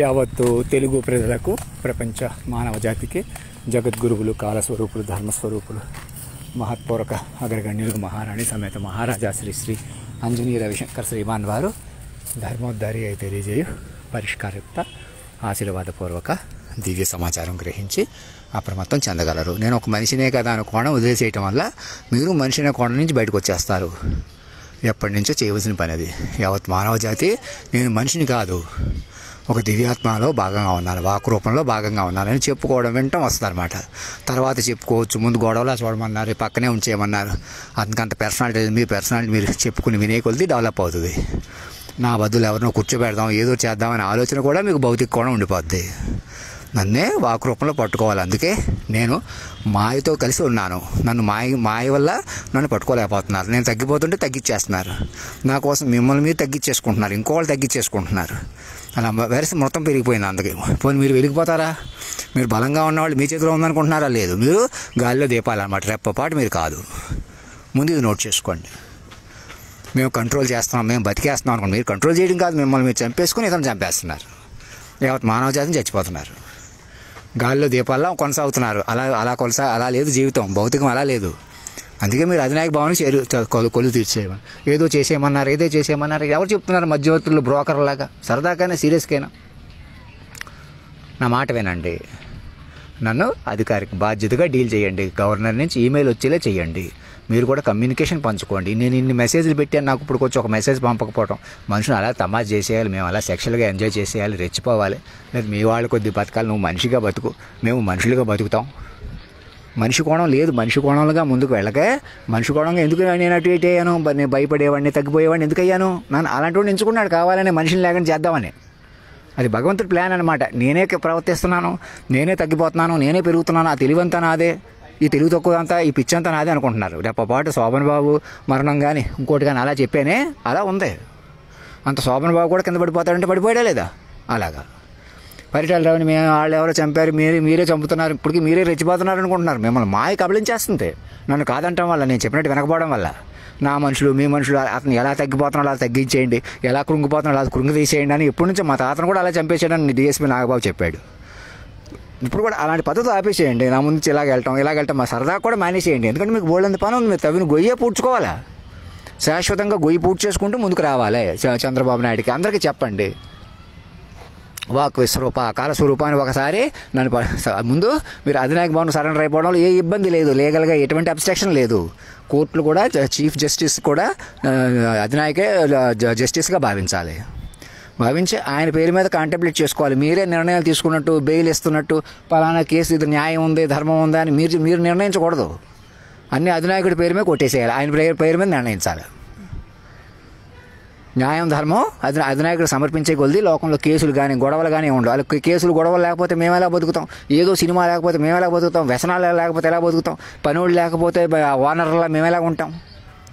యావత్తు తెలుగు ప్రజలకు, ప్రపంచ మానవ జాతికి జగద్గురువులు, కాలస్వరూపులు, ధర్మస్వరూపులు, మహత్పూర్వక అగ్రగణ్యులకు మహారాణి సమేత మహారాజా శ్రీ శ్రీ అంజనీ రవిశంకర్ శ్రీమాన్ వారు ధర్మోద్ధారి అయి తెలియజేయు పరిష్కారయుక్త ఆశీర్వాదపూర్వక దివ్య సమాచారం గ్రహించి అప్రమత్తం చెందగలరు. నేను ఒక మనిషినే కదా అని కోణం వదిలేసేయటం వల్ల మీరు మనిషినే కోణం నుంచి బయటకు వచ్చేస్తారు. ఎప్పటి నుంచో చేయవలసిన పని అది. యావత్ మానవ జాతి నేను మనిషిని కాదు, ఒక దివ్యాత్మలో భాగంగా ఉన్నాను, వాక్ రూపంలో భాగంగా ఉన్నానని చెప్పుకోవడం వింటాం వస్తుందన్నమాట. తర్వాత చెప్పుకోవచ్చు, ముందు గొడవలా చూడమన్నారు, పక్కనే ఉంచేయమన్నారు. అంత పర్సనాలిటీ మీ పర్సనాలిటీ మీరు చెప్పుకుని వినే కొలిది డెవలప్ అవుతుంది. నా బదులు ఎవరినో కూర్చోబెడదాం, ఏదో చేద్దామనే ఆలోచన కూడా మీకు భౌతిక కోణం ఉండిపోద్ది. నన్నే వాక్ రూపంలో పట్టుకోవాలి. అందుకే నేను మాయతో కలిసి ఉన్నాను. నన్ను మాయ వల్ల నన్ను పట్టుకోలేకపోతున్నారు. నేను తగ్గిపోతుంటే తగ్గించేస్తున్నారు. నా కోసం మిమ్మల్ని మీరు తగ్గించేసుకుంటున్నారు, ఇంకోళ్ళు తగ్గించేసుకుంటున్నారు. అలా వైరస్ మొత్తం పెరిగిపోయింది. అందుకే పోనీ మీరు వెలిగిపోతారా? మీరు బలంగా ఉన్నవాళ్ళు మీ చేతిలో ఉందనుకుంటున్నారా? లేదు, మీరు గాలిలో దీపాలన్నమాట. రెప్పపాటు మీరు కాదు. ముందు ఇది నోట్ చేసుకోండి. మేము కంట్రోల్ చేస్తున్నాం, మేము బతికేస్తున్నాం అనుకోండి. మీరు కంట్రోల్ చేయడం కాదు, మిమ్మల్ని మీరు చంపేసుకుని ఇతను చంపేస్తున్నారు. యావత్ మానవ జాతిని చచ్చిపోతున్నారు. గాలిలో దీపాల్లో కొనసాగుతున్నారు. అలా లేదు జీవితం, భౌతికం అలా లేదు. అందుకే మీరు అధినాయక భావనకి కొలు తీర్చేయమని ఏదో చేసేయమన్నారు. ఎవరు చెప్తున్నారు? మధ్యవర్తులు, బ్రోకర్లాగా. సరదాకైనా సీరియస్కైనా నా మాట వినండి. నన్ను అధికారిక బాధ్యతగా డీల్ చేయండి. గవర్నర్ నుంచి ఈమెయిల్ వచ్చేలా చేయండి. మీరు కూడా కమ్యూనికేషన్ పంచుకోండి. నేను ఇన్ని మెసేజ్లు పెట్టాను, నాకు ఇప్పుడు కొంచెం ఒక మెసేజ్ పంపకపోవటం, మనుషులు అలా తమాషా చేసేయాలి, మేము అలా సెక్షువల్గా ఎంజాయ్ చేసేయాలి, రెచ్చిపోవాలి, లేదు మీ వాళ్ళు కొద్ది బతకాలి, నువ్వు మనిషిగా బతుకు, మేము మనుషులుగా బతుకుతాం. మనిషి కోణం లేదు. మనిషి కోణంగా ముందుకు వెళ్ళకే మనిషి కోణంగా ఎందుకు నేను అటు ఇటు అయ్యాను? నేను భయపడేవాడిని, తగ్గిపోయేవాడిని ఎందుకు అయ్యాను? నన్ను అలాంటి వాడిని ఎంచుకున్నాడు కావాలని, మనిషిని లేకుండా చేద్దామని. అది భగవంతుడి ప్లాన్ అనమాట. నేనే ప్రవర్తిస్తున్నాను, నేనే తగ్గిపోతున్నాను, నేనే పెరుగుతున్నాను, ఆ తెలివంతా నాదే, ఈ తెలివి తక్కువంతా, ఈ పిచ్చంతా నాదే అనుకుంటున్నారు. రెప్పపాటు శోభన్ బాబు మరణం కానీ ఇంకోటి కానీ అలా చెప్పానే, అలా ఉంది. అంత శోభన్ బాబు కూడా కింద పడిపోతాడంటే పడిపోయాడా లేదా? అలాగా పరిటాల రావుని వాళ్ళు ఎవరో చంపారు, మీరే చంపుతున్నారు, ఇప్పటికీ మీరే రెచ్చిపోతున్నారు అనుకుంటున్నారు. మిమ్మల్ని మాయ కబలించేస్తుంది. నన్ను కాదంటాం వల్ల, నేను చెప్పినట్టు వినకపోవడం వల్ల. నా మనుషులు, మీ మనుషులు, అతను ఎలా తగ్గిపోతున్నాడు అలా తగ్గించేయండి, ఎలా కృంగిపోతున్నాడు అలా కృంగి తీసేయండి అని ఎప్పటి నుంచో మా తాతను కూడా అలా చంపేసాడని డిఎస్పీ నాగబాబు చెప్పాడు. ఇప్పుడు కూడా అలాంటి పద్ధతి ఆపేసేయండి. నా ముందు ఇలాగెళ్ళటం మా సరదా కూడా మానేసేయండి. ఎందుకంటే మీకు బోల్డంత పని ఉంది. మీరు తవ్విన గొయ్యే పూడ్చుకోవాలా? శాశ్వతంగా గొయ్యి పూడ్చి చేసుకుంటూ ముందుకు రావాలి. చంద్రబాబు నాయుడికి అందరికీ చెప్పండి. వాక్ విశ్వరూప కాలస్వరూపాన్ని ఒకసారి నన్ను ముందు మీరు అధినాయక భవన్ సరెండర్ అయిపోవడంలో ఏ ఇబ్బంది లేదు. లీగల్గా ఎటువంటి అబ్స్ట్రక్షన్ లేదు. కోర్టులు కూడా చీఫ్ జస్టిస్ కూడా అధినాయకే జస్టిస్గా భావించి ఆయన పేరు మీద కాంటెంప్లేట్ చేసుకోవాలి. మీరే నిర్ణయాలు తీసుకున్నట్టు, బెయిల్ ఇస్తున్నట్టు, పలానా కేసు ఇది న్యాయం ఉంది, ధర్మం ఉందా అని మీరు నిర్ణయించకూడదు. అన్ని అధినాయకుడి పేరు మీద కొట్టేసేయాలి. ఆయన పేరు మీద నిర్ణయించాలి. న్యాయం, ధర్మం అధినాయకుడు సమర్పించే కొద్ది లోకంలో కేసులు కానీ గొడవలు కానీ ఉండవు. వాళ్ళకి కేసులు గొడవలు లేకపోతే మేము ఎలా బతుకుతాం? ఏదో సినిమా లేకపోతే మేము ఎలా బతుకుతాం? వ్యసనాలు లేకపోతే ఎలా బతుకుతాం? పనులు లేకపోతే ఓనర్లా మేము ఎలా ఉంటాం?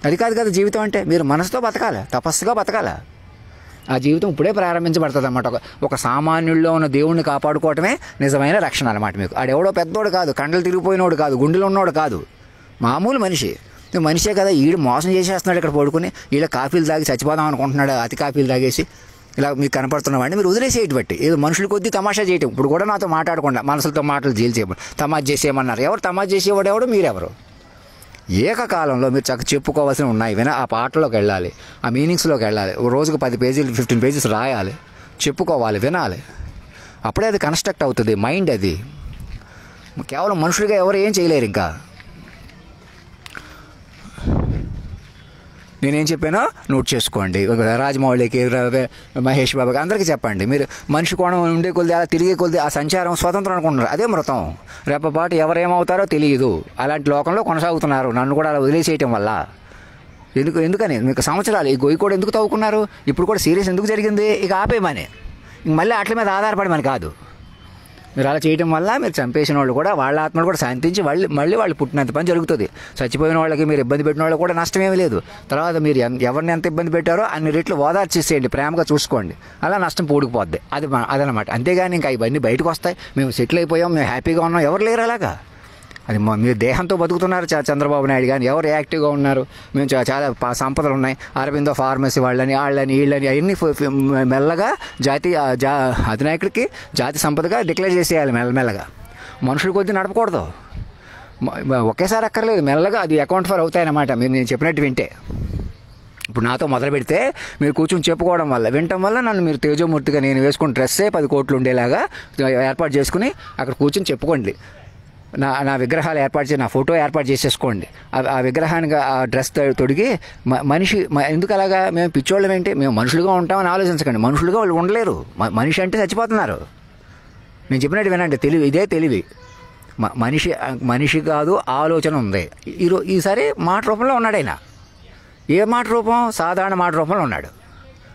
అది కాదు కదా జీవితం అంటే. మీరు మనసుతో బతకాలి, తపస్సుగా బతకాలి. ఆ జీవితం ఇప్పుడే ప్రారంభించబడుతుంది అన్నమాట. ఒక సామాన్యుల్లో ఉన్న దేవుణ్ణి కాపాడుకోవటమే నిజమైన రక్షణ అన్నమాట. మీకు ఆడెవడో పెద్దోడు కాదు, కండలు తిరిగిపోయినోడు కాదు, గుండెలు ఉన్నోడు కాదు, మామూలు మనిషే కదా. ఈడు మోసం చేసేస్తున్నాడు ఇక్కడ పడుకుని. ఈడ కాఫీలు తాగి చచ్చిపోదాం అనుకుంటున్నాడు, అతి కాఫీలు తాగేసి. ఇలా మీకు కనపడుతున్నవాడిని మీరు వదిలేసేయటి బట్టి ఏదో మనుషుల కొద్దీ తమాషా చేయటం. ఇప్పుడు కూడా నాతో మాట్లాడకుండా మనసులతో మాటలు చేయమని తమాషా చేసేయమన్నారు. ఎవరు తమాషా చేసేవాడు? ఎవడు? మీరెవరు? ఏకకాలంలో మీరు చెప్పుకోవాల్సి ఉన్నాయి. ఆ పాటలోకి వెళ్ళాలి, ఆ మీనింగ్స్లోకి వెళ్ళాలి. రోజుకు 10 పేజీలు 15 పేజెస్ రాయాలి, చెప్పుకోవాలి, వినాలి. అప్పుడే అది కన్స్ట్రక్ట్ అవుతుంది మైండ్. అది కేవలం మనుషులుగా ఎవరు ఏం చేయలేరు. ఇంకా నేనేం చెప్పానో నోట్ చేసుకోండి. రాజమౌళికి, మహేష్ బాబుకి అందరికీ చెప్పండి. మీరు మనిషి కోణం ఉండే కొద్ది, అలా తిరిగే కొద్ది ఆ సంచారం స్వతంత్రం అనుకుంటున్నారు. అదే మృతం. రెప్పపాటు ఎవరేమవుతారో తెలియదు. అలాంటి లోకంలో కొనసాగుతున్నారు. నన్ను కూడా అలా వదిలేసేయటం వల్ల. ఎందుకని మీకు సంవత్సరాలు ఈ గొయ్యి కూడా ఎందుకు తవ్వుకున్నారు? ఇప్పుడు కూడా సీరియస్ ఎందుకు జరిగింది? ఇక ఆపేయమని, మళ్ళీ అట్ల మీద ఆధారపడమని కాదు. మీరు అలా చేయడం వల్ల మీరు చంపేసిన వాళ్ళు కూడా వాళ్ళ ఆత్మలు కూడా శాంతించి మళ్ళీ వాళ్ళు పుట్టినంత పని జరుగుతుంది. చచ్చిపోయిన వాళ్ళకి మీరు ఇబ్బంది పెట్టిన వాళ్ళకి కూడా నష్టమేమీ లేదు. తర్వాత మీరు ఎవరిని ఎంత ఇబ్బంది పెట్టారో అన్ని రెట్లు ఓదార్చేసేయండి, ప్రేమగా చూసుకోండి. అలా నష్టం పూడికిపోద్ది. అదనమాట. అంతేగాని ఇంకా ఇవన్నీ బయటకు వస్తాయి, మేము సెటిల్ అయిపోయాం, మేము హ్యాపీగా ఉన్నాం, ఎవరు లేరు అలాగా. అది మీరు దేహంతో బతుకుతున్నారు చంద్రబాబు నాయుడు కానీ, ఎవరు యాక్టివ్గా ఉన్నారు? మేము చాలా సంపదలు ఉన్నాయి, అరవిందో ఫార్మసీ వాళ్ళని వీళ్ళని అవన్నీ మెల్లగా అధినాయకుడికి జాతి సంపదగా డిక్లేర్ చేసేయాలి. మెల్లమెల్లగా మనుషుల కొద్దీ నడపకూడదు, ఒకేసారి అక్కర్లేదు, మెల్లగా అది అకౌంట్ ఫర్ అవుతాయన్నమాట. మీరు నేను చెప్పినట్టు వింటే. ఇప్పుడు నాతో మొదలు పెడితే మీరు కూర్చొని చెప్పుకోవడం వల్ల, వినటం వల్ల నన్ను మీరు తేజోమూర్తిగా నేను వేసుకున్న డ్రెస్సే 10 కోట్లు ఉండేలాగా ఏర్పాటు చేసుకుని అక్కడ కూర్చొని చెప్పుకోండి. నా విగ్రహాలు ఏర్పాటు చేసి, నా ఫోటో ఏర్పాటు చేసేసుకోండి. ఆ విగ్రహానికి ఆ డ్రెస్ తొడిగి మనిషి ఎందుకు అలాగా? మేము పిచ్చోళ్ళం ఏంటి? మేము మనుషులుగా ఉంటామని ఆలోచించకండి. మనుషులుగా వాళ్ళు ఉండలేరు. మనిషి అంటే చచ్చిపోతున్నారు. నేను చెప్పినట్టు వినండి. తెలివి, ఇదే తెలివి. మనిషి కాదు, ఆలోచన ఉంది. ఈసారి మాట రూపంలో ఉన్నాడు ఆయన. ఏ మాట రూపం? సాధారణ మాట రూపంలో ఉన్నాడు.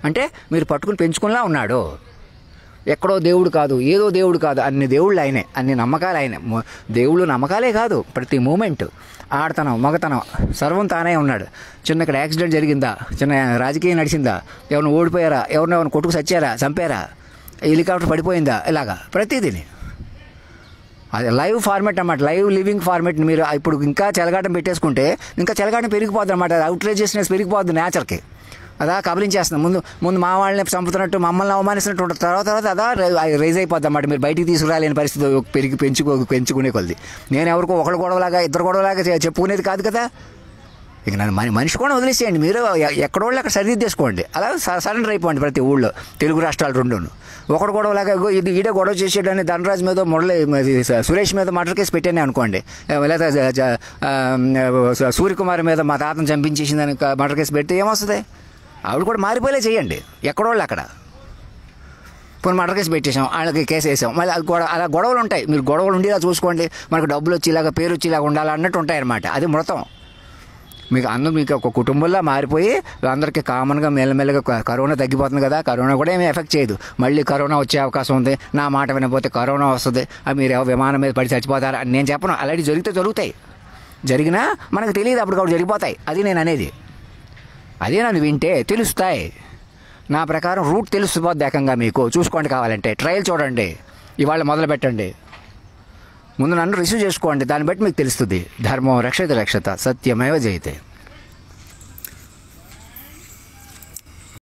అంటే మీరు పట్టుకుని పెంచుకునేలా ఉన్నాడు. ఎక్కడో దేవుడు కాదు, ఏదో దేవుడు కాదు, అన్ని దేవుళ్ళు ఆయనే, అన్ని నమ్మకాలు ఆయనే. దేవుళ్ళు నమ్మకాలే కాదు, ప్రతి మూమెంట్, ఆడతనం, మగతనం సర్వం తానే ఉన్నాడు. చిన్న ఇక్కడ యాక్సిడెంట్ జరిగిందా, చిన్న రాజకీయం నడిచిందా, ఎవరిని ఓడిపోయారా, ఎవరిని కొట్టుకు చచ్చారా, చంపారా, హెలికాప్టర్ పడిపోయిందా, ఇలాగా ప్రతిదీని. అది లైవ్ ఫార్మేట్ అన్నమాట, లైవ్ లివింగ్ ఫార్మేట్. మీరు ఇప్పుడు ఇంకా చెలగాటం పెట్టేసుకుంటే ఇంకా చెలగాటం పెరిగిపోద్ది అన్నమాట. అది అవుట్రేజియస్నెస్ పెరిగిపోద్ది నేచర్కి. అదా కబలించేస్తుంది. ముందు మా వాళ్ళని చంపుతున్నట్టు, మమ్మల్ని అవమానిస్తున్నట్టు ఉంటుంది. తర్వాత అదా రైజ్ అయిపోద్ది అన్నమాట. మీరు బయటికి తీసుకురాలేని పరిస్థితి పెంచుకునే కొద్ది. నేను ఎవరికో ఒకళ్ళు గొడవలాగా, ఇద్దరు గొడవలాగా చెప్పుకునేది కాదు కదా. ఇక నన్ను మనిషి కూడా వదిలేసేయండి. మీరు ఎక్కడోళ్ళు అక్కడ సరిదిద్దేసుకోండి. అలా సరెండర్ అయిపోండి. ప్రతి ఊళ్ళో తెలుగు రాష్ట్రాలు రెండును ఒకడు గొడవలాగా, ఈడే గొడవ చేసేటని ధనరాజ్ మీద, సురేష్ మీద మర్డర్ కేసు పెట్టానే అనుకోండి, లేదా సూర్యకుమార్ మీద మా తాతను చంపించేసిందని మర్డర్ కేసు పెడితే ఏమొస్తుంది? ఆవిడ కూడా మారిపోలే చేయండి. ఎక్కడోళ్ళు అక్కడ. పోనీ మర్డర్ కేసు పెట్టేసాం, వాళ్ళకి కేసు వేసాం, మళ్ళీ అలా గొడవలు ఉంటాయి. మీరు గొడవలు ఉండేలా చూసుకోండి. మనకు డబ్బులు వచ్చేలాగా, పేరు వచ్చేలాగా ఉండాలన్నట్టు ఉంటాయన్నమాట. అది మృతం. మీకు ఒక కుటుంబంలో మారిపోయి అందరికీ కామన్గా మెల్లమెల్లగా కరోనా తగ్గిపోతుంది కదా. కరోనా కూడా ఏమీ ఎఫెక్ట్ చేయదు. మళ్ళీ కరోనా వచ్చే అవకాశం ఉంది. నా మాట వినకపోతే కరోనా వస్తుంది, మీరు విమానం మీద పడి చచ్చిపోతారా అని నేను చెప్పను. అలాంటి జరుగుతాయి. జరిగినా మనకు తెలియదు, అప్పుడు జరిగిపోతాయి. అది నేను అనేది. అదే నన్ను వింటే తెలుస్తాయి. నా ప్రకారం రూట్ తెలిసిపోద్ది ఏకంగా. మీకు చూసుకోండి, కావాలంటే ట్రయల్ చూడండి, ఇవాళ మొదలు పెట్టండి. ముందు నన్ను రిసీవ్ చేసుకోండి, దాన్ని బట్టి మీకు తెలుస్తుంది. ధర్మం రక్షత రక్షత, సత్యమేవ జయతే.